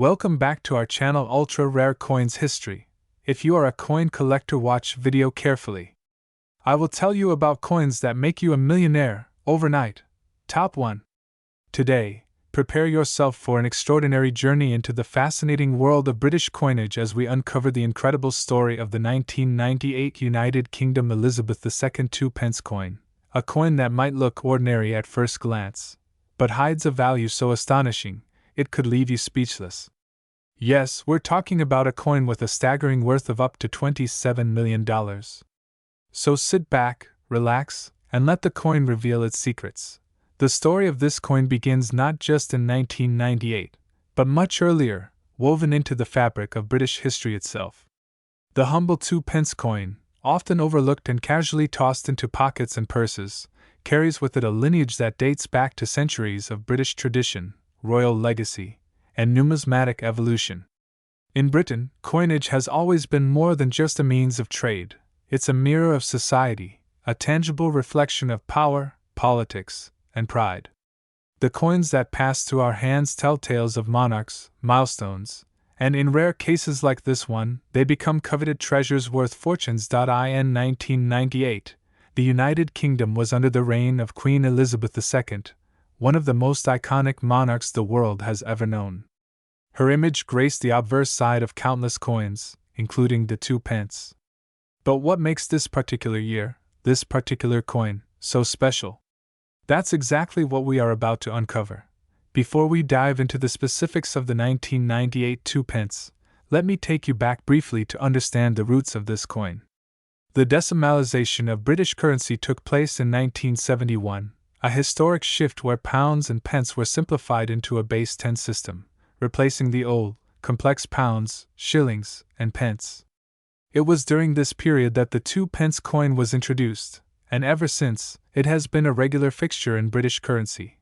Welcome back to our channel Ultra Rare Coins History. If you are a coin collector, watch video carefully. I will tell you about coins that make you a millionaire overnight. Top 1. Today, prepare yourself for an extraordinary journey into the fascinating world of British coinage as we uncover the incredible story of the 1998 United Kingdom Elizabeth II 2-pence coin, a coin that might look ordinary at first glance, but hides a value so astonishing it could leave you speechless. Yes, we're talking about a coin with a staggering worth of up to $27 million. So sit back, relax, and let the coin reveal its secrets. The story of this coin begins not just in 1998, but much earlier, woven into the fabric of British history itself. The humble 2-pence coin, often overlooked and casually tossed into pockets and purses, carries with it a lineage that dates back to centuries of British tradition, royal legacy, and numismatic evolution. In Britain, coinage has always been more than just a means of trade. It's a mirror of society, a tangible reflection of power, politics, and pride. The coins that pass through our hands tell tales of monarchs, milestones, and in rare cases like this one, they become coveted treasures worth fortunes. In 1998, the United Kingdom was under the reign of Queen Elizabeth II, one of the most iconic monarchs the world has ever known. Her image graced the obverse side of countless coins, including the 2-pence. But what makes this particular year, this particular coin, so special? That's exactly what we are about to uncover. Before we dive into the specifics of the 1998 2-pence, let me take you back briefly to understand the roots of this coin. The decimalization of British currency took place in 1971, a historic shift where pounds and pence were simplified into a base 10 system, replacing the old, complex pounds, shillings, and pence. It was during this period that the 2-pence coin was introduced, and ever since, it has been a regular fixture in British currency.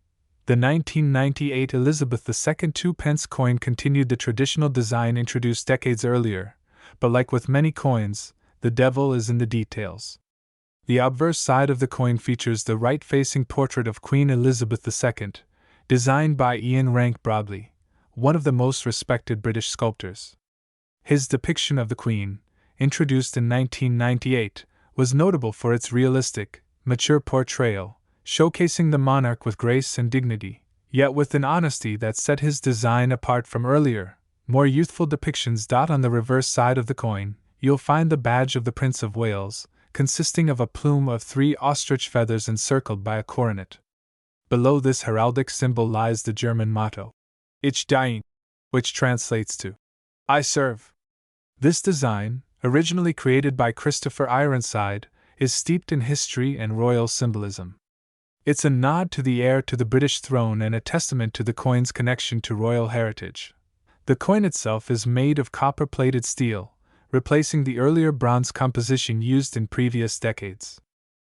The 1998 Elizabeth II 2-pence coin continued the traditional design introduced decades earlier, but like with many coins, the devil is in the details. The obverse side of the coin features the right-facing portrait of Queen Elizabeth II, designed by Ian Rank Broadley, one of the most respected British sculptors. His depiction of the Queen, introduced in 1998, was notable for its realistic, mature portrayal, showcasing the monarch with grace and dignity, yet with an honesty that set his design apart from earlier, more youthful depictions. On the reverse side of the coin, you'll find the badge of the Prince of Wales, consisting of a plume of 3 ostrich feathers encircled by a coronet. Below this heraldic symbol lies the German motto, Ich diene, which translates to, I serve. This design, originally created by Christopher Ironside, is steeped in history and royal symbolism. It's a nod to the heir to the British throne and a testament to the coin's connection to royal heritage. The coin itself is made of copper-plated steel, replacing the earlier bronze composition used in previous decades.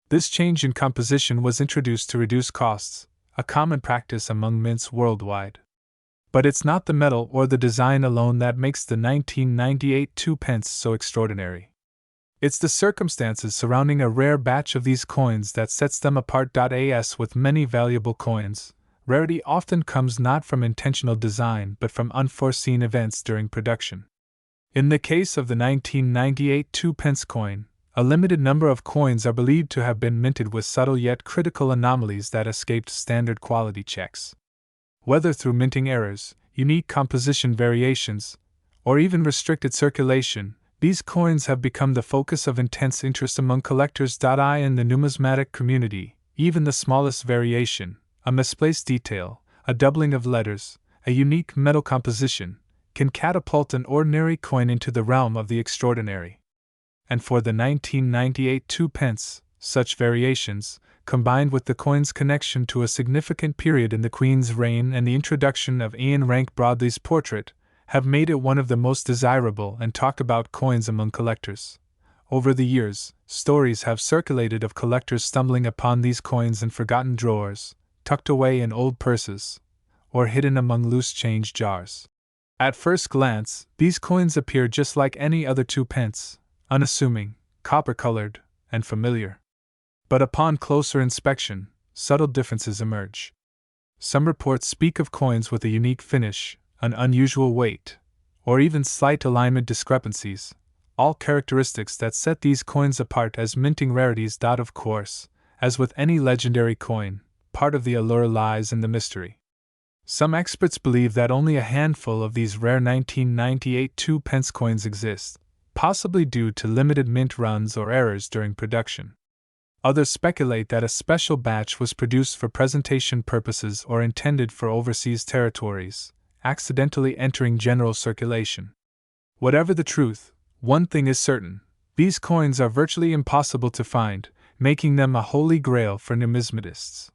This change in composition was introduced to reduce costs, a common practice among mints worldwide. But it's not the metal or the design alone that makes the 1998 2-pence so extraordinary. It's the circumstances surrounding a rare batch of these coins that sets them apart. As with many valuable coins, rarity often comes not from intentional design but from unforeseen events during production. In the case of the 1998 2-pence coin, a limited number of coins are believed to have been minted with subtle yet critical anomalies that escaped standard quality checks. Whether through minting errors, unique composition variations, or even restricted circulation, these coins have become the focus of intense interest among collectors. In the numismatic community, even the smallest variation, a misplaced detail, a doubling of letters, a unique metal composition, can catapult an ordinary coin into the realm of the extraordinary. And for the 1998 2-pence, such variations, combined with the coin's connection to a significant period in the Queen's reign and the introduction of Ian Rank Broadley's portrait, have made it one of the most desirable and talked about coins among collectors. Over the years, stories have circulated of collectors stumbling upon these coins in forgotten drawers, tucked away in old purses, or hidden among loose change jars. At first glance, these coins appear just like any other 2-pence, unassuming, copper-colored, and familiar. But upon closer inspection, subtle differences emerge. Some reports speak of coins with a unique finish, an unusual weight, or even slight alignment discrepancies, all characteristics that set these coins apart as minting rarities. Of course, as with any legendary coin, part of the allure lies in the mystery. Some experts believe that only a handful of these rare 1998 2-pence coins exist, possibly due to limited mint runs or errors during production. Others speculate that a special batch was produced for presentation purposes or intended for overseas territories, accidentally entering general circulation. Whatever the truth, one thing is certain: these coins are virtually impossible to find, making them a holy grail for numismatists.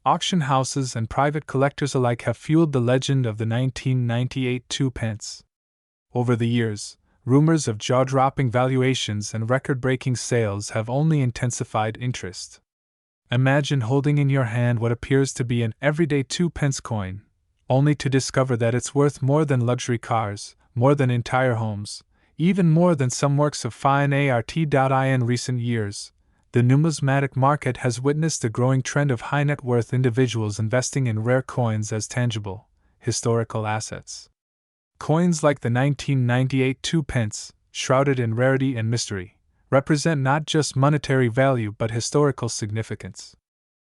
Auction houses and private collectors alike have fueled the legend of the 1998 2-pence. Over the years, rumors of jaw-dropping valuations and record-breaking sales have only intensified interest. Imagine holding in your hand what appears to be an everyday 2-pence coin, only to discover that it's worth more than luxury cars, more than entire homes, even more than some works of fine art. In recent years, the numismatic market has witnessed a growing trend of high-net-worth individuals investing in rare coins as tangible, historical assets. Coins like the 1998 2-pence, shrouded in rarity and mystery, represent not just monetary value but historical significance.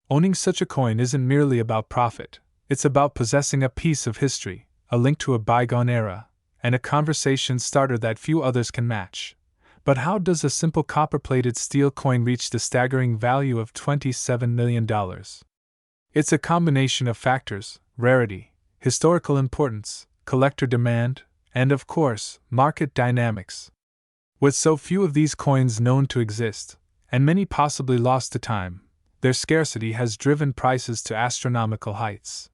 Owning such a coin isn't merely about profit, it's about possessing a piece of history, a link to a bygone era, and a conversation starter that few others can match. But how does a simple copper-plated steel coin reach the staggering value of $27 million? It's a combination of factors: rarity, historical importance, collector demand, and of course, market dynamics. With so few of these coins known to exist, and many possibly lost to time, their scarcity has driven prices to astronomical heights.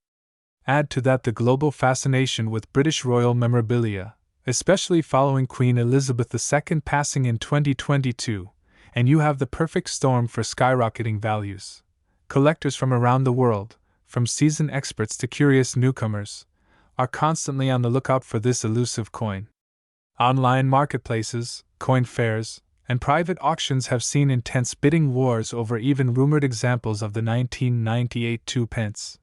Add to that the global fascination with British royal memorabilia, especially following Queen Elizabeth II passing in 2022, and you have the perfect storm for skyrocketing values. Collectors from around the world, from seasoned experts to curious newcomers, are constantly on the lookout for this elusive coin. Online marketplaces, coin fairs, and private auctions have seen intense bidding wars over even rumored examples of the 1998 2-pence.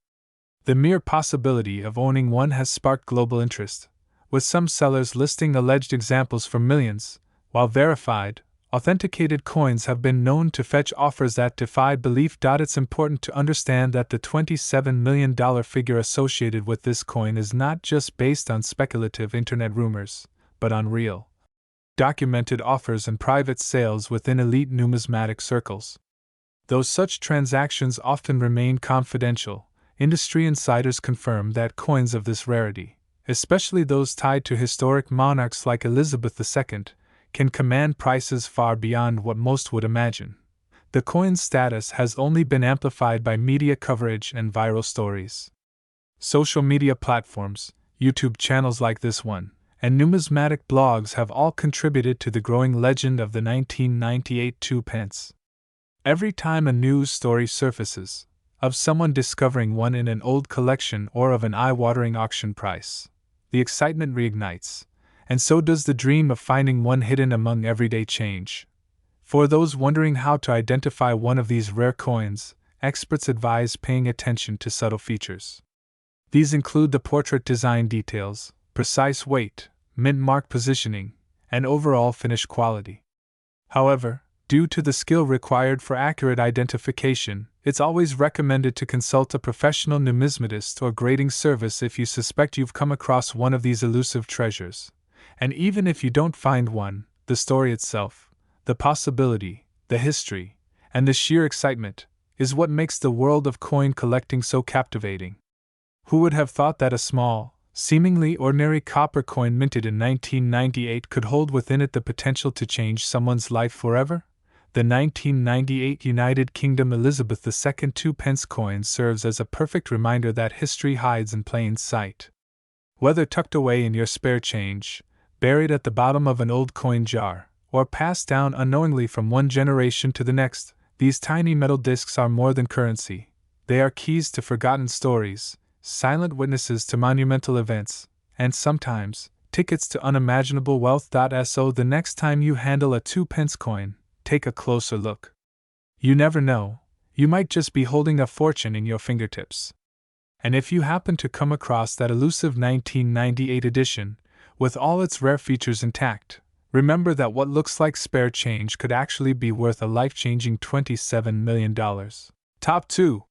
The mere possibility of owning one has sparked global interest, with some sellers listing alleged examples for millions, while verified, authenticated coins have been known to fetch offers that defied belief. It's important to understand that the $27 million figure associated with this coin is not just based on speculative internet rumors, but on real, documented offers and private sales within elite numismatic circles. Though such transactions often remain confidential, industry insiders confirm that coins of this rarity, especially those tied to historic monarchs like Elizabeth II, can command prices far beyond what most would imagine. The coin's status has only been amplified by media coverage and viral stories. Social media platforms, YouTube channels like this one, and numismatic blogs have all contributed to the growing legend of the 1998 2-pence. Every time a news story surfaces, of someone discovering one in an old collection or of an eye-watering auction price, the excitement reignites, and so does the dream of finding one hidden among everyday change. For those wondering how to identify one of these rare coins, experts advise paying attention to subtle features. These include the portrait design details, precise weight, mint mark positioning, and overall finish quality. However, due to the skill required for accurate identification, it's always recommended to consult a professional numismatist or grading service if you suspect you've come across one of these elusive treasures. And even if you don't find one, the story itself, the possibility, the history, and the sheer excitement, is what makes the world of coin collecting so captivating. Who would have thought that a small, seemingly ordinary copper coin minted in 1998 could hold within it the potential to change someone's life forever? The 1998 United Kingdom Elizabeth II 2-pence coin serves as a perfect reminder that history hides in plain sight. Whether tucked away in your spare change, buried at the bottom of an old coin jar, or passed down unknowingly from one generation to the next, these tiny metal discs are more than currency. They are keys to forgotten stories, silent witnesses to monumental events, and sometimes, tickets to unimaginable wealth. So the next time you handle a 2-pence coin, take a closer look. You never know, you might just be holding a fortune in your fingertips. And if you happen to come across that elusive 1998 edition, with all its rare features intact, remember that what looks like spare change could actually be worth a life-changing $27 million. Top 2.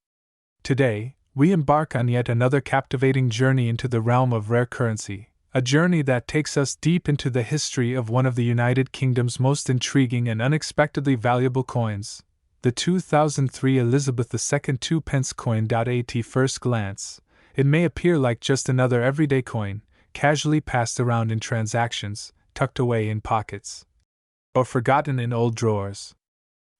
Today, we embark on yet another captivating journey into the realm of rare currency, a journey that takes us deep into the history of one of the United Kingdom's most intriguing and unexpectedly valuable coins, the 2003 Elizabeth II 2-pence coin. At first glance, it may appear like just another everyday coin, casually passed around in transactions, tucked away in pockets, or forgotten in old drawers.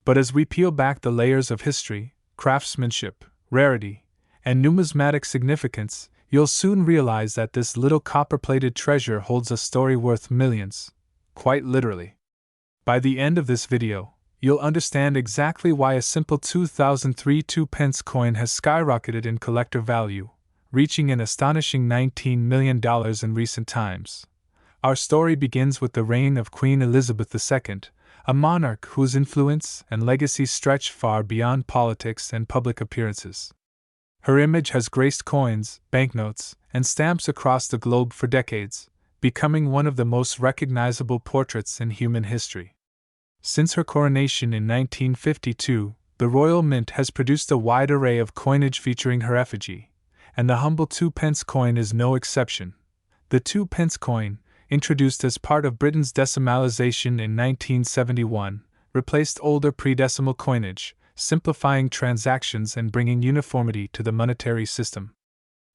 But as we peel back the layers of history, craftsmanship, rarity, and numismatic significance, you'll soon realize that this little copper-plated treasure holds a story worth millions, quite literally. By the end of this video, you'll understand exactly why a simple 2003 2-pence coin has skyrocketed in collector value, reaching an astonishing $19 million in recent times. Our story begins with the reign of Queen Elizabeth II, a monarch whose influence and legacy stretch far beyond politics and public appearances. Her image has graced coins, banknotes, and stamps across the globe for decades, becoming one of the most recognizable portraits in human history. Since her coronation in 1952, the Royal Mint has produced a wide array of coinage featuring her effigy, and the humble 2-pence coin is no exception. The 2-pence coin, introduced as part of Britain's decimalisation in 1971, replaced older pre-decimal coinage, simplifying transactions and bringing uniformity to the monetary system.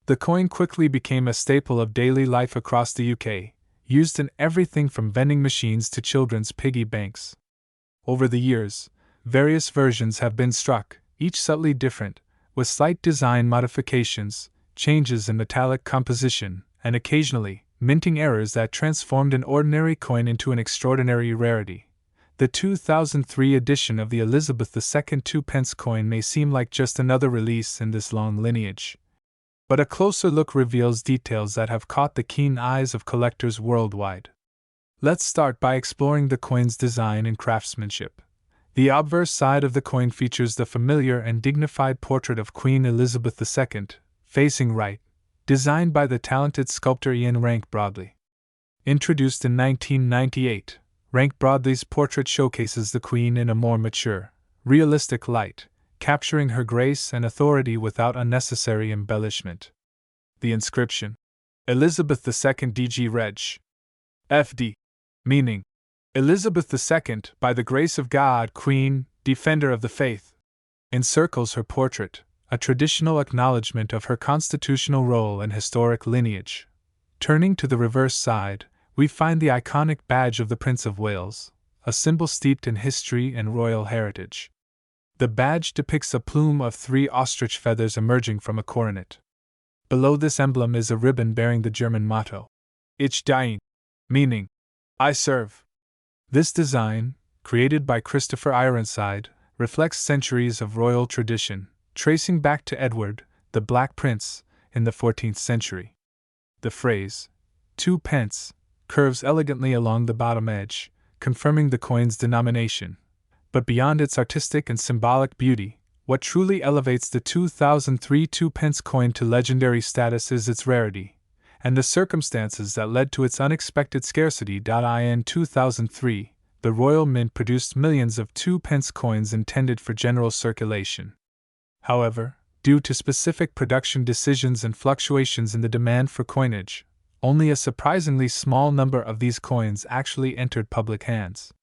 The coin quickly became a staple of daily life across the UK, used in everything from vending machines to children's piggy banks. Over the years, various versions have been struck, each subtly different, with slight design modifications, changes in metallic composition, and occasionally, minting errors that transformed an ordinary coin into an extraordinary rarity. The 2003 edition of the Elizabeth II 2-pence coin may seem like just another release in this long lineage. But a closer look reveals details that have caught the keen eyes of collectors worldwide. Let's start by exploring the coin's design and craftsmanship. The obverse side of the coin features the familiar and dignified portrait of Queen Elizabeth II, facing right, designed by the talented sculptor Ian Rank Broadley. Introduced in 1998, Rank Broadley's portrait showcases the Queen in a more mature, realistic light, capturing her grace and authority without unnecessary embellishment. The inscription, Elizabeth II DG Reg. FD, meaning, Elizabeth II, by the grace of God, Queen, Defender of the Faith, encircles her portrait, a traditional acknowledgement of her constitutional role and historic lineage. Turning to the reverse side, we find the iconic badge of the Prince of Wales, a symbol steeped in history and royal heritage. The badge depicts a plume of 3 ostrich feathers emerging from a coronet. Below this emblem is a ribbon bearing the German motto, Ich diene, meaning, I serve. This design, created by Christopher Ironside, reflects centuries of royal tradition, tracing back to Edward, the Black Prince, in the 14th century. The phrase, 2-pence, curves elegantly along the bottom edge, confirming the coin's denomination. But beyond its artistic and symbolic beauty, what truly elevates the 2003 2-pence coin to legendary status is its rarity, and the circumstances that led to its unexpected scarcity. In 2003, the Royal Mint produced millions of 2-pence coins intended for general circulation. However, due to specific production decisions and fluctuations in the demand for coinage, only a surprisingly small number of these coins actually entered public hands.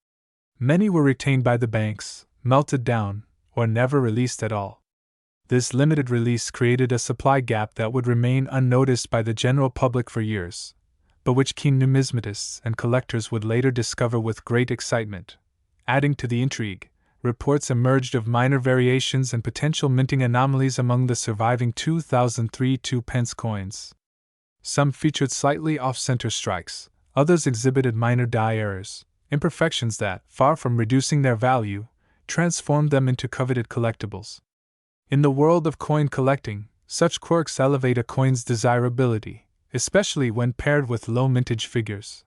Many were retained by the banks, melted down, or never released at all. This limited release created a supply gap that would remain unnoticed by the general public for years, but which keen numismatists and collectors would later discover with great excitement. Adding to the intrigue, reports emerged of minor variations and potential minting anomalies among the surviving 2003 2-pence coins. Some featured slightly off-center strikes, others exhibited minor die errors, imperfections that, far from reducing their value, transformed them into coveted collectibles. In the world of coin collecting, such quirks elevate a coin's desirability, especially when paired with low mintage figures.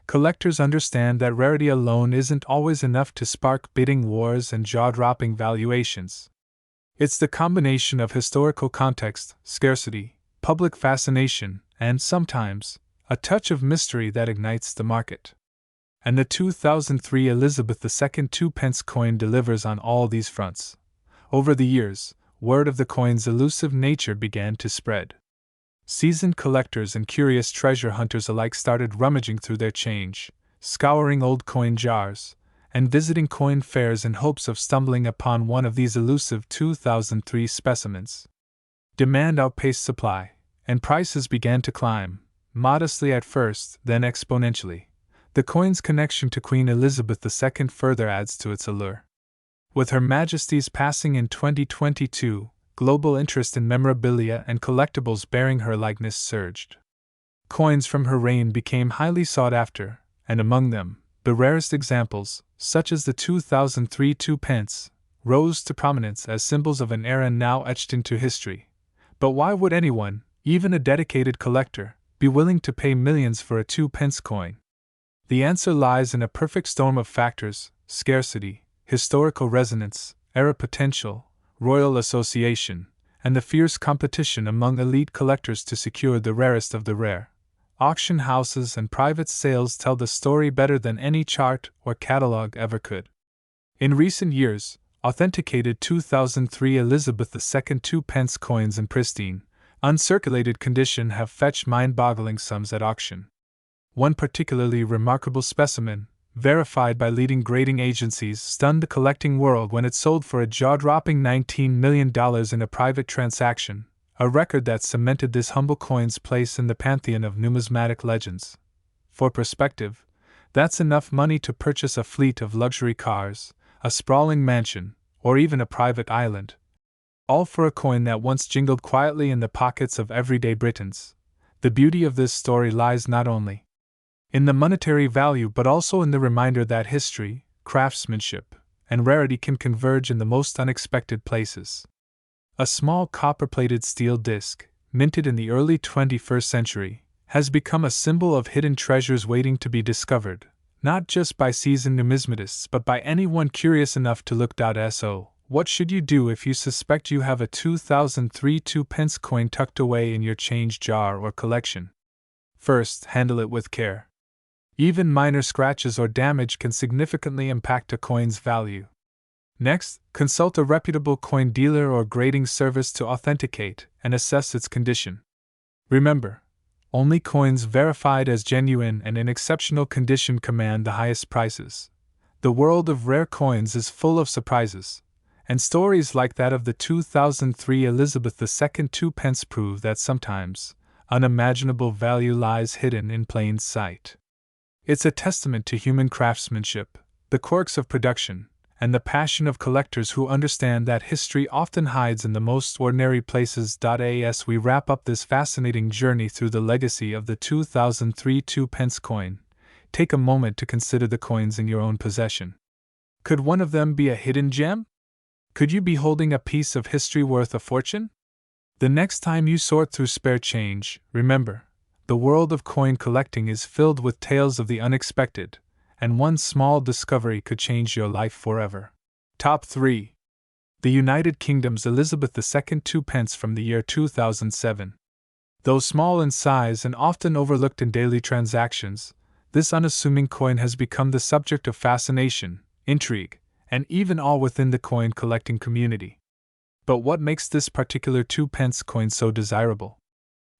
Collectors understand that rarity alone isn't always enough to spark bidding wars and jaw-dropping valuations. It's the combination of historical context, scarcity, public fascination, and sometimes a touch of mystery that ignites the market. And the 2003 Elizabeth II 2-pence coin delivers on all these fronts. Over the years, word of the coin's elusive nature began to spread. Seasoned collectors and curious treasure hunters alike started rummaging through their change, scouring old coin jars, and visiting coin fairs in hopes of stumbling upon one of these elusive 2003 specimens. Demand outpaced supply, and prices began to climb, modestly at first, then exponentially. The coin's connection to Queen Elizabeth II further adds to its allure. With Her Majesty's passing in 2022, global interest in memorabilia and collectibles bearing her likeness surged. Coins from her reign became highly sought after, and among them, the rarest examples, such as the 2003 2-pence, rose to prominence as symbols of an era now etched into history. But why would anyone, even a dedicated collector, be willing to pay millions for a 2-pence coin? The answer lies in a perfect storm of factors: scarcity, historical resonance, era potential, royal association, and the fierce competition among elite collectors to secure the rarest of the rare. Auction houses and private sales tell the story better than any chart or catalog ever could. In recent years, authenticated 2003 Elizabeth II 2-pence coins in pristine, uncirculated condition have fetched mind-boggling sums at auction. One particularly remarkable specimen, verified by leading grading agencies, stunned the collecting world when it sold for a jaw-dropping $19 million in a private transaction, a record that cemented this humble coin's place in the pantheon of numismatic legends. For perspective, that's enough money to purchase a fleet of luxury cars, a sprawling mansion, or even a private island. All for a coin that once jingled quietly in the pockets of everyday Britons. The beauty of this story lies not only in the monetary value but also in the reminder that history, craftsmanship, and rarity can converge in the most unexpected places. A small copper-plated steel disc, minted in the early 21st century, has become a symbol of hidden treasures waiting to be discovered, not just by seasoned numismatists but by anyone curious enough to look. So, what should you do if you suspect you have a 2003 2-pence coin tucked away in your change jar or collection? First, handle it with care. Even minor scratches or damage can significantly impact a coin's value. Next, consult a reputable coin dealer or grading service to authenticate and assess its condition. Remember, only coins verified as genuine and in exceptional condition command the highest prices. The world of rare coins is full of surprises, and stories like that of the 2003 Elizabeth II 2-pence prove that sometimes unimaginable value lies hidden in plain sight. It's a testament to human craftsmanship, the quirks of production, and the passion of collectors who understand that history often hides in the most ordinary places. As we wrap up this fascinating journey through the legacy of the 2003 2-pence coin, take a moment to consider the coins in your own possession. Could one of them be a hidden gem? Could you be holding a piece of history worth a fortune? The next time you sort through spare change, remember, the world of coin collecting is filled with tales of the unexpected, and one small discovery could change your life forever. Top 3. The United Kingdom's Elizabeth II 2-pence from the year 2007. Though small in size and often overlooked in daily transactions, this unassuming coin has become the subject of fascination, intrigue, and even awe within the coin collecting community. But what makes this particular 2-pence coin so desirable?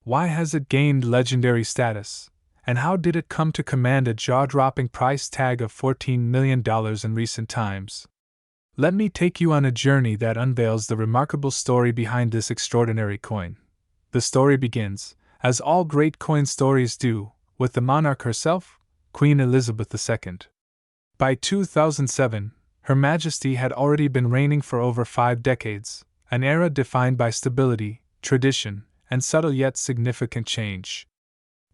Why has it gained legendary status? And how did it come to command a jaw-dropping price tag of $14 million in recent times? Let me take you on a journey that unveils the remarkable story behind this extraordinary coin. The story begins, as all great coin stories do, with the monarch herself, Queen Elizabeth II. By 2007, Her Majesty had already been reigning for over 5 decades, an era defined by stability, tradition, and subtle yet significant change.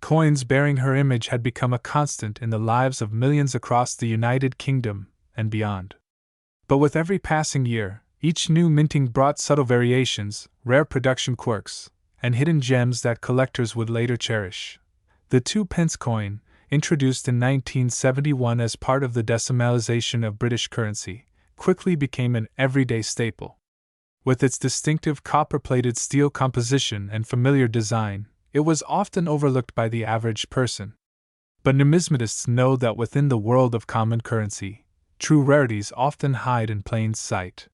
Coins bearing her image had become a constant in the lives of millions across the United Kingdom and beyond. But with every passing year, each new minting brought subtle variations, rare production quirks, and hidden gems that collectors would later cherish. The 2-pence coin, introduced in 1971 as part of the decimalization of British currency, quickly became an everyday staple. With its distinctive copper-plated steel composition and familiar design, it was often overlooked by the average person. But numismatists know that within the world of common currency, true rarities often hide in plain sight.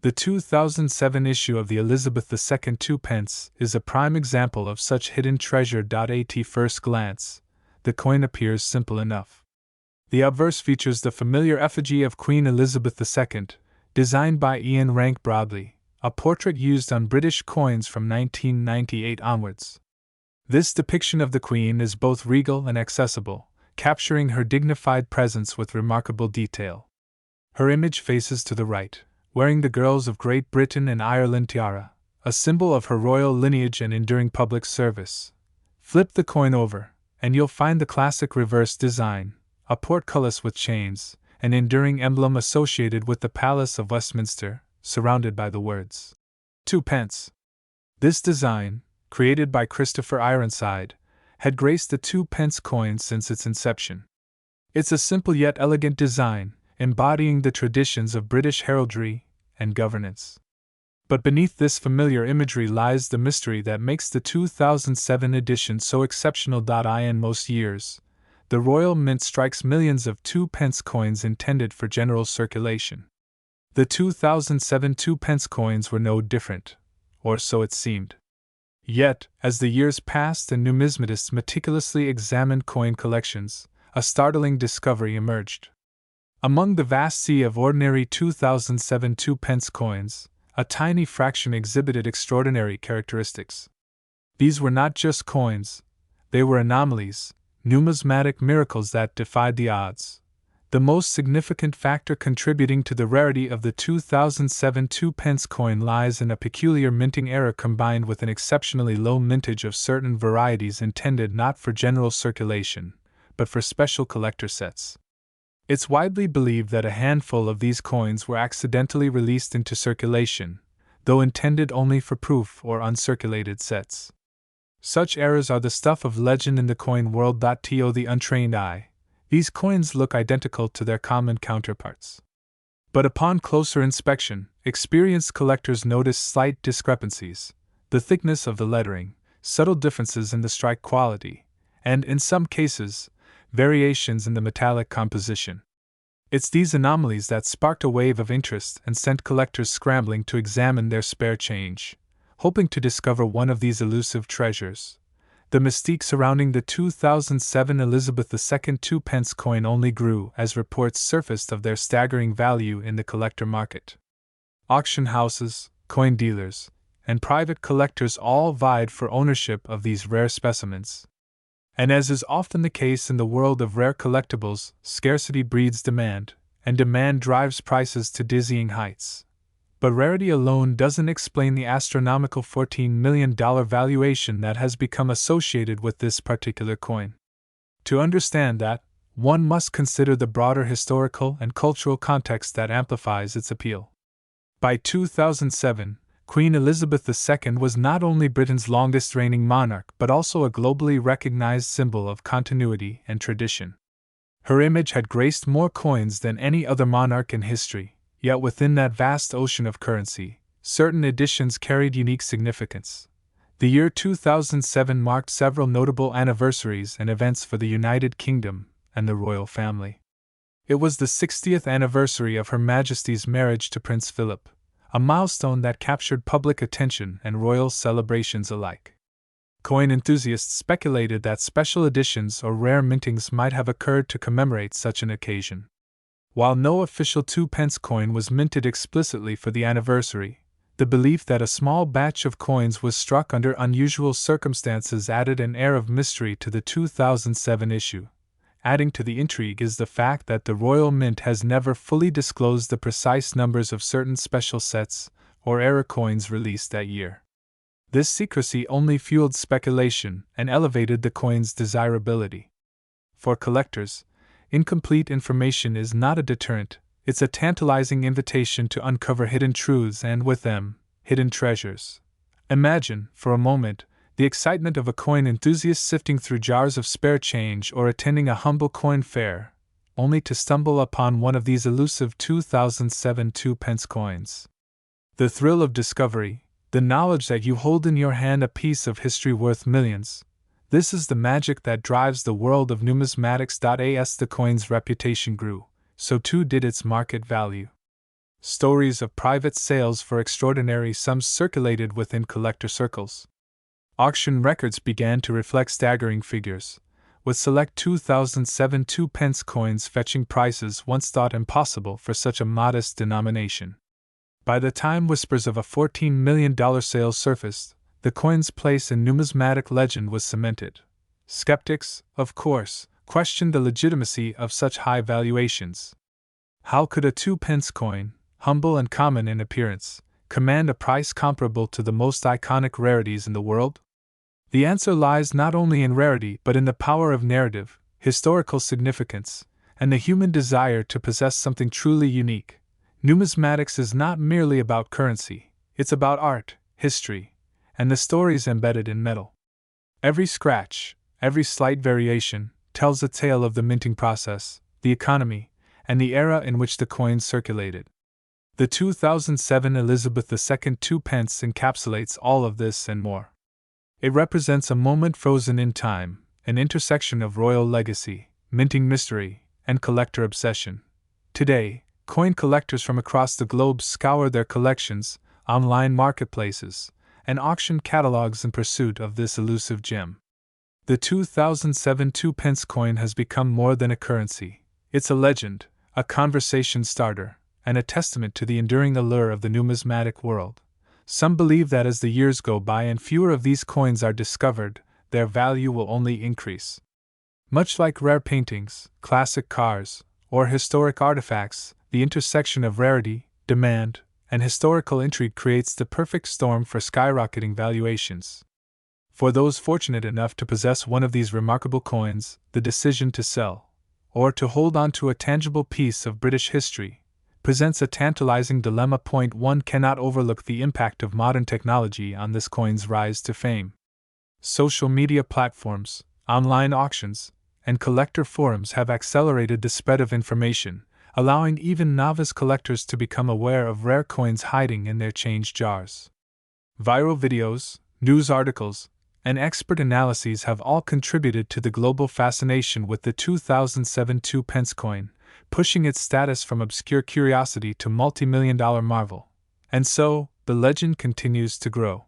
The 2007 issue of the Elizabeth II 2 pence is a prime example of such hidden treasure. At first glance, the coin appears simple enough. The obverse features the familiar effigy of Queen Elizabeth II, designed by Ian Rank Broadley, a portrait used on British coins from 1998 onwards. This depiction of the Queen is both regal and accessible, capturing her dignified presence with remarkable detail. Her image faces to the right, wearing the Girls of Great Britain and Ireland tiara, a symbol of her royal lineage and enduring public service. Flip the coin over, and you'll find the classic reverse design, a portcullis with chains, an enduring emblem associated with the Palace of Westminster, surrounded by the words 2 pence. This design, created by Christopher Ironside, had graced the 2 pence coin since its inception. It's a simple yet elegant design, embodying the traditions of British heraldry and governance. But beneath this familiar imagery lies the mystery that makes the 2007 edition so exceptional. In most years, the Royal Mint strikes millions of 2 pence coins intended for general circulation. The 2007 2 pence coins were no different, or so it seemed. Yet, as the years passed and numismatists meticulously examined coin collections, a startling discovery emerged. Among the vast sea of ordinary 2007 2 pence coins, a tiny fraction exhibited extraordinary characteristics. These were not just coins, they were anomalies, numismatic miracles that defied the odds. The most significant factor contributing to the rarity of the 2007 2 pence coin lies in a peculiar minting error combined with an exceptionally low mintage of certain varieties intended not for general circulation, but for special collector sets. It's widely believed that a handful of these coins were accidentally released into circulation, though intended only for proof or uncirculated sets. Such errors are the stuff of legend in the coin world. To the untrained eye, these coins look identical to their common counterparts. But upon closer inspection, experienced collectors notice slight discrepancies, the thickness of the lettering, subtle differences in the strike quality, and, in some cases, variations in the metallic composition. It's these anomalies that sparked a wave of interest and sent collectors scrambling to examine their spare change, hoping to discover one of these elusive treasures. The mystique surrounding the 2007 Elizabeth II 2 pence coin only grew as reports surfaced of their staggering value in the collector market. Auction houses, coin dealers, and private collectors all vied for ownership of these rare specimens. And as is often the case in the world of rare collectibles, scarcity breeds demand, and demand drives prices to dizzying heights. But rarity alone doesn't explain the astronomical $14 million valuation that has become associated with this particular coin. To understand that, one must consider the broader historical and cultural context that amplifies its appeal. By 2007, Queen Elizabeth II was not only Britain's longest reigning monarch but also a globally recognized symbol of continuity and tradition. Her image had graced more coins than any other monarch in history, yet within that vast ocean of currency, certain editions carried unique significance. The year 2007 marked several notable anniversaries and events for the United Kingdom and the royal family. It was the 60th anniversary of Her Majesty's marriage to Prince Philip, a milestone that captured public attention and royal celebrations alike. Coin enthusiasts speculated that special editions or rare mintings might have occurred to commemorate such an occasion. While no official 2 pence coin was minted explicitly for the anniversary, the belief that a small batch of coins was struck under unusual circumstances added an air of mystery to the 2007 issue. Adding to the intrigue is the fact that the Royal Mint has never fully disclosed the precise numbers of certain special sets or error coins released that year. This secrecy only fueled speculation and elevated the coin's desirability. For collectors, incomplete information is not a deterrent, it's a tantalizing invitation to uncover hidden truths and, with them, hidden treasures. Imagine, for a moment, the excitement of a coin enthusiast sifting through jars of spare change or attending a humble coin fair, only to stumble upon one of these elusive 2007 2 pence coins. The thrill of discovery, the knowledge that you hold in your hand a piece of history worth millions. This is the magic that drives the world of numismatics. As the coin's reputation grew, so too did its market value. Stories of private sales for extraordinary sums circulated within collector circles. Auction records began to reflect staggering figures, with select 2007 2-pence coins fetching prices once thought impossible for such a modest denomination. By the time whispers of a $14 million sale surfaced, the coin's place in numismatic legend was cemented. Skeptics, of course, questioned the legitimacy of such high valuations. How could a 2-pence coin, humble and common in appearance, command a price comparable to the most iconic rarities in the world? The answer lies not only in rarity but in the power of narrative, historical significance, and the human desire to possess something truly unique. Numismatics is not merely about currency, it's about art, history, and the stories embedded in metal. Every scratch, every slight variation, tells a tale of the minting process, the economy, and the era in which the coins circulated. The 2007 Elizabeth II 2-pence encapsulates all of this and more. It represents a moment frozen in time, an intersection of royal legacy, minting mystery, and collector obsession. Today, coin collectors from across the globe scour their collections, online marketplaces, and auction catalogs in pursuit of this elusive gem. The 2007 2-pence coin has become more than a currency. It's a legend, a conversation starter, and a testament to the enduring allure of the numismatic world. Some believe that as the years go by and fewer of these coins are discovered, their value will only increase. Much like rare paintings, classic cars, or historic artifacts, the intersection of rarity, demand, and historical intrigue creates the perfect storm for skyrocketing valuations. For those fortunate enough to possess one of these remarkable coins, the decision to sell, or to hold on to a tangible piece of British history, presents a tantalizing dilemma. One cannot overlook the impact of modern technology on this coin's rise to fame. Social media platforms, online auctions, and collector forums have accelerated the spread of information, allowing even novice collectors to become aware of rare coins hiding in their change jars. Viral videos, news articles, and expert analyses have all contributed to the global fascination with the 2007 2-pence coin, pushing its status from obscure curiosity to multi-million-dollar marvel. And so, the legend continues to grow.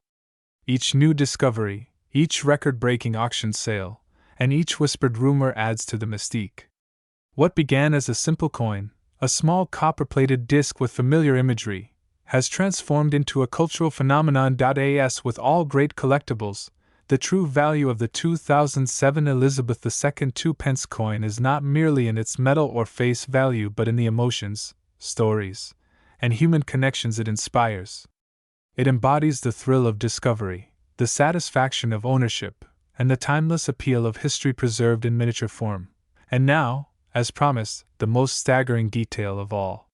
Each new discovery, each record-breaking auction sale, and each whispered rumor adds to the mystique. What began as a simple coin, a small copper-plated disc with familiar imagery, has transformed into a cultural phenomenon. As with all great collectibles, the true value of the 2007 Elizabeth II 2-pence coin is not merely in its metal or face value but in the emotions, stories, and human connections it inspires. It embodies the thrill of discovery, the satisfaction of ownership, and the timeless appeal of history preserved in miniature form. And now, as promised, the most staggering detail of all.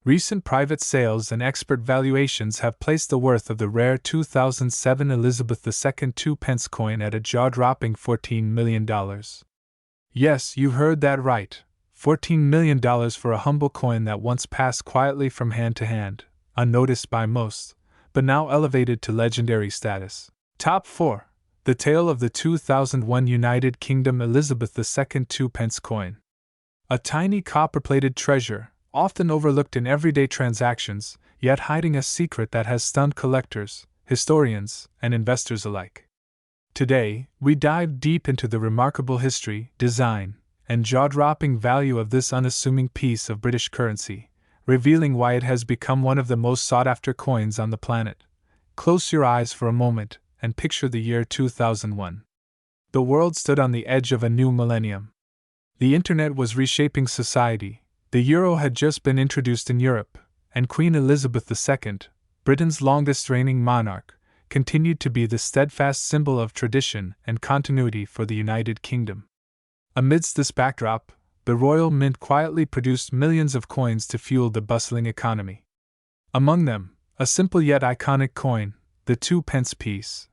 Recent private sales and expert valuations have placed the worth of the rare 2007 Elizabeth II 2-pence coin at a jaw-dropping $14 million. Yes, you heard that right. $14 million for a humble coin that once passed quietly from hand to hand, unnoticed by most, but now elevated to legendary status. Top 4. The tale of the 2001 United Kingdom Elizabeth II 2-pence coin. A tiny copper-plated treasure, often overlooked in everyday transactions, yet hiding a secret that has stunned collectors, historians, and investors alike. Today, we dive deep into the remarkable history, design, and jaw-dropping value of this unassuming piece of British currency, revealing why it has become one of the most sought-after coins on the planet. Close your eyes for a moment and picture the year 2001. The world stood on the edge of a new millennium. The internet was reshaping society, the euro had just been introduced in Europe, and Queen Elizabeth II, Britain's longest-reigning monarch, continued to be the steadfast symbol of tradition and continuity for the United Kingdom. Amidst this backdrop, the Royal Mint quietly produced millions of coins to fuel the bustling economy. Among them, a simple yet iconic coin, the 2-pence piece.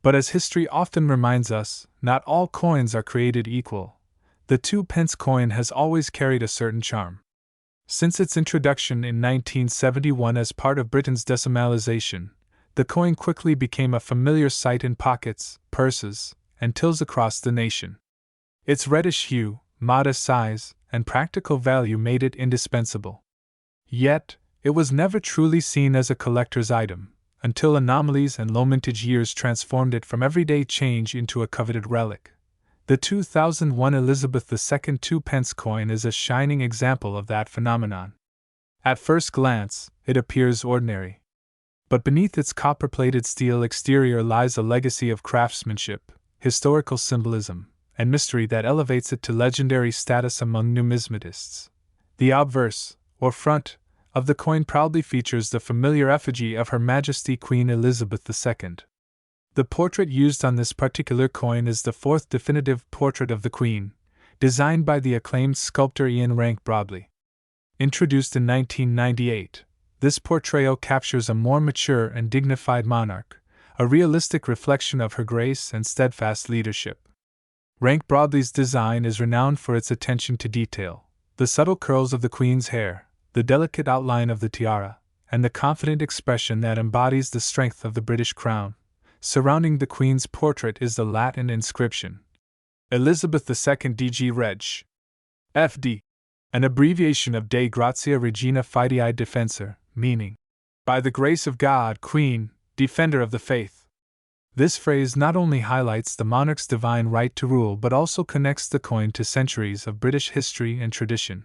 But as history often reminds us, not all coins are created equal. The 2-pence coin has always carried a certain charm. Since its introduction in 1971 as part of Britain's decimalisation, the coin quickly became a familiar sight in pockets, purses, and tills across the nation. Its reddish hue, modest size, and practical value made it indispensable. Yet, it was never truly seen as a collector's item, until anomalies and low-mintage years transformed it from everyday change into a coveted relic. The 2001 Elizabeth II 2-pence coin is a shining example of that phenomenon. At first glance, it appears ordinary. But beneath its copper-plated steel exterior lies a legacy of craftsmanship, historical symbolism, and mystery that elevates it to legendary status among numismatists. The obverse, or front, of the coin proudly features the familiar effigy of Her Majesty Queen Elizabeth II. The portrait used on this particular coin is the fourth definitive portrait of the Queen, designed by the acclaimed sculptor Ian Rank Broadley. Introduced in 1998, this portrayal captures a more mature and dignified monarch, a realistic reflection of her grace and steadfast leadership. Rank Broadley's design is renowned for its attention to detail: the subtle curls of the Queen's hair, the delicate outline of the tiara, and the confident expression that embodies the strength of the British crown. Surrounding the Queen's portrait is the Latin inscription: Elizabeth II DG Reg. FD, an abbreviation of Dei Gratia Regina Fidei Defensor, meaning, "By the grace of God, Queen, Defender of the Faith." This phrase not only highlights the monarch's divine right to rule but also connects the coin to centuries of British history and tradition.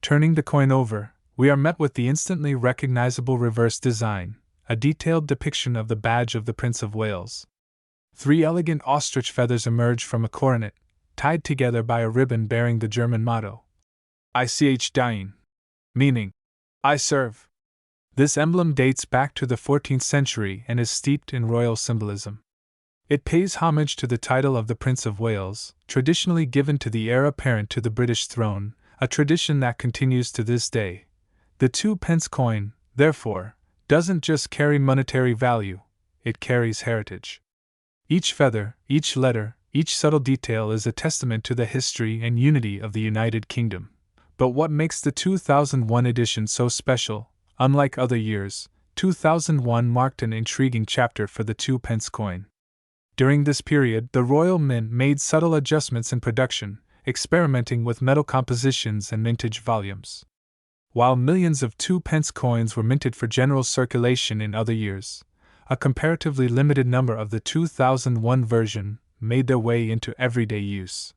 Turning the coin over, we are met with the instantly recognizable reverse design, a detailed depiction of the badge of the Prince of Wales. 3 elegant ostrich feathers emerge from a coronet, tied together by a ribbon bearing the German motto, Ich diene, meaning, "I serve." This emblem dates back to the 14th century and is steeped in royal symbolism. It pays homage to the title of the Prince of Wales, traditionally given to the heir apparent to the British throne, a tradition that continues to this day. The 2-pence coin, therefore, doesn't just carry monetary value, it carries heritage. Each feather, each letter, each subtle detail is a testament to the history and unity of the United Kingdom. But what makes the 2001 edition so special? Unlike other years, 2001 marked an intriguing chapter for the 2-pence coin. During this period, the Royal Mint made subtle adjustments in production, experimenting with metal compositions and mintage volumes. While millions of 2-pence coins were minted for general circulation in other years, a comparatively limited number of the 2001 version made their way into everyday use.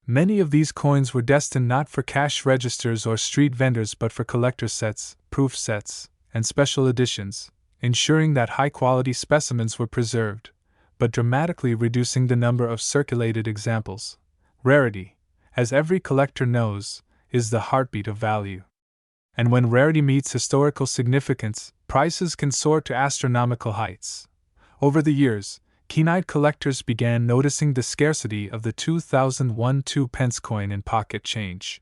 Many of these coins were destined not for cash registers or street vendors but for collector sets, proof sets, and special editions, ensuring that high-quality specimens were preserved, but dramatically reducing the number of circulated examples. Rarity, as every collector knows, is the heartbeat of value. And when rarity meets historical significance, prices can soar to astronomical heights. Over the years, keen-eyed collectors began noticing the scarcity of the 2001 2-pence coin in pocket change.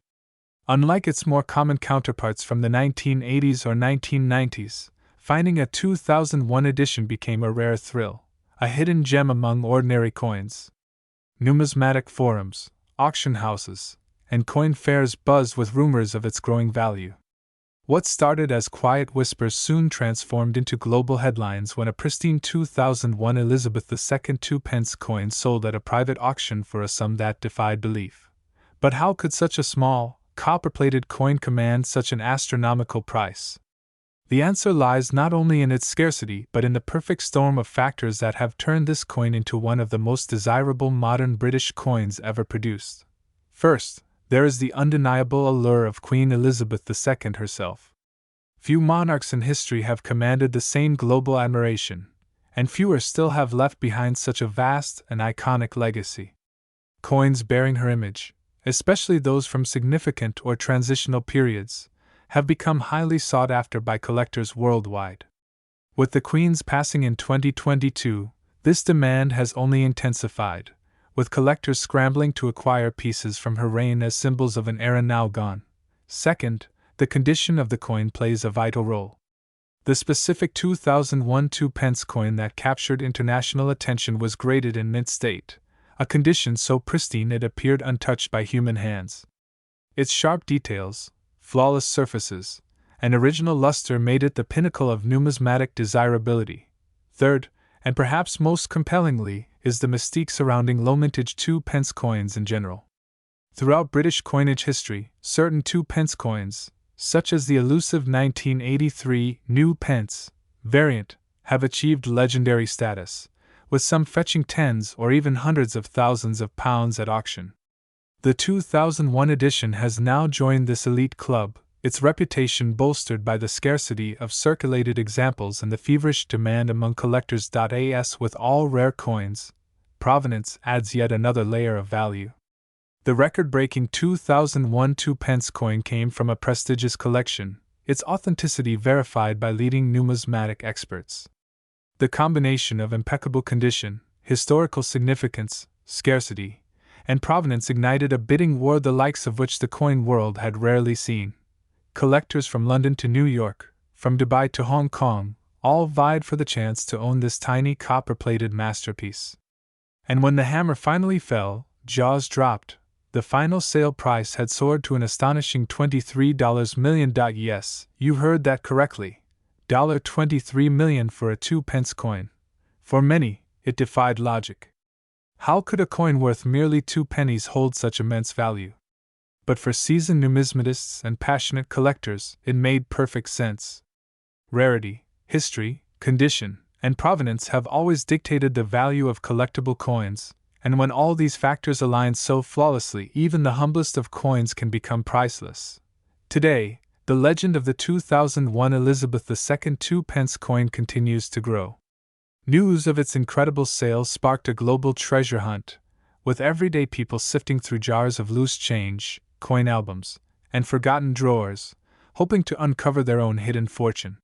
Unlike its more common counterparts from the 1980s or 1990s, finding a 2001 edition became a rare thrill, a hidden gem among ordinary coins. Numismatic forums, auction houses, and coin fairs buzzed with rumors of its growing value. What started as quiet whispers soon transformed into global headlines when a pristine 2001 Elizabeth II 2-pence coin sold at a private auction for a sum that defied belief. But how could such a small, copper-plated coin command such an astronomical price? The answer lies not only in its scarcity but in the perfect storm of factors that have turned this coin into one of the most desirable modern British coins ever produced. First, there is the undeniable allure of Queen Elizabeth II herself. Few monarchs in history have commanded the same global admiration, and fewer still have left behind such a vast and iconic legacy. Coins bearing her image, especially those from significant or transitional periods, have become highly sought after by collectors worldwide. With the Queen's passing in 2022, this demand has only intensified, with collectors scrambling to acquire pieces from her reign as symbols of an era now gone. Second, the condition of the coin plays a vital role. The specific 2001 2-pence coin that captured international attention was graded in mint state, a condition so pristine it appeared untouched by human hands. Its sharp details, flawless surfaces, and original luster made it the pinnacle of numismatic desirability. Third, and perhaps most compellingly, is the mystique surrounding low-mintage 2-pence coins in general. Throughout British coinage history, certain 2-pence coins, such as the elusive 1983 New Pence variant, have achieved legendary status, with some fetching tens or even hundreds of thousands of pounds at auction. The 2001 edition has now joined this elite club, its reputation bolstered by the scarcity of circulated examples and the feverish demand among collectors. As with all rare coins, provenance adds yet another layer of value. The record-breaking 2001 2-pence coin came from a prestigious collection, its authenticity verified by leading numismatic experts. The combination of impeccable condition, historical significance, scarcity, and provenance ignited a bidding war the likes of which the coin world had rarely seen. Collectors from London to New York, from Dubai to Hong Kong, all vied for the chance to own this tiny copper-plated masterpiece. And when the hammer finally fell, jaws dropped. The final sale price had soared to an astonishing $23 million. Yes, you heard that correctly. $23 million for a 2-pence coin. For many, it defied logic. How could a coin worth merely 2 pennies hold such immense value? But for seasoned numismatists and passionate collectors, it made perfect sense. Rarity, history, condition, and provenance have always dictated the value of collectible coins, and when all these factors align so flawlessly, even the humblest of coins can become priceless. Today, the legend of the 2001 Elizabeth II 2-pence coin continues to grow. News of its incredible sale sparked a global treasure hunt, with everyday people sifting through jars of loose change, coin albums, and forgotten drawers, hoping to uncover their own hidden fortune.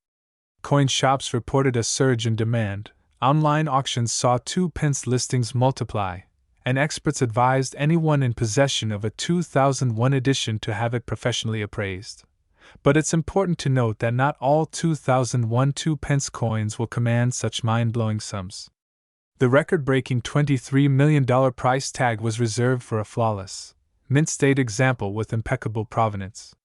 Coin shops reported a surge in demand, online auctions saw 2-pence listings multiply, and experts advised anyone in possession of a 2001 edition to have it professionally appraised. But it's important to note that not all 2001 2-pence coins will command such mind-blowing sums. The record-breaking $23 million price tag was reserved for a flawless, mint-state example with impeccable provenance.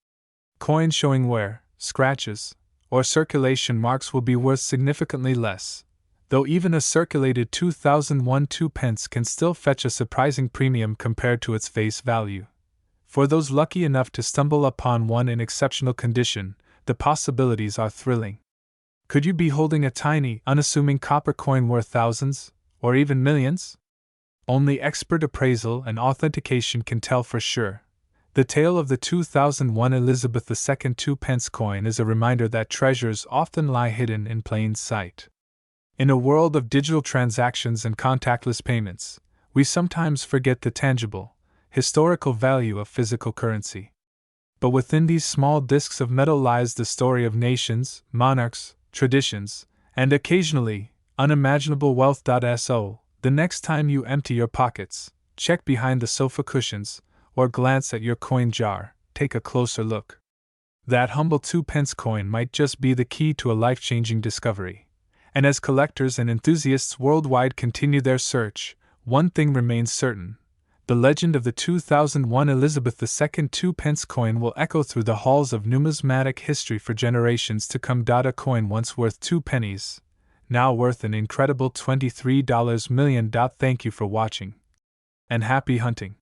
Coins showing wear, scratches, or circulation marks will be worth significantly less, though even a circulated 2001 2-pence can still fetch a surprising premium compared to its face value. For those lucky enough to stumble upon one in exceptional condition, the possibilities are thrilling. Could you be holding a tiny, unassuming copper coin worth thousands, or even millions? Only expert appraisal and authentication can tell for sure. The tale of the 2001 Elizabeth II 2-pence coin is a reminder that treasures often lie hidden in plain sight. In a world of digital transactions and contactless payments, we sometimes forget the tangible, historical value of physical currency. But within these small discs of metal lies the story of nations, monarchs, traditions, and occasionally, unimaginable wealth. So, the next time you empty your pockets, check behind the sofa cushions, or glance at your coin jar, take a closer look. That humble 2-pence coin might just be the key to a life-changing discovery. And as collectors and enthusiasts worldwide continue their search, one thing remains certain. The legend of the 2001 Elizabeth II 2-pence coin will echo through the halls of numismatic history for generations to come. A coin once worth 2 pennies, now worth an incredible $23 million. Thank you for watching. And happy hunting.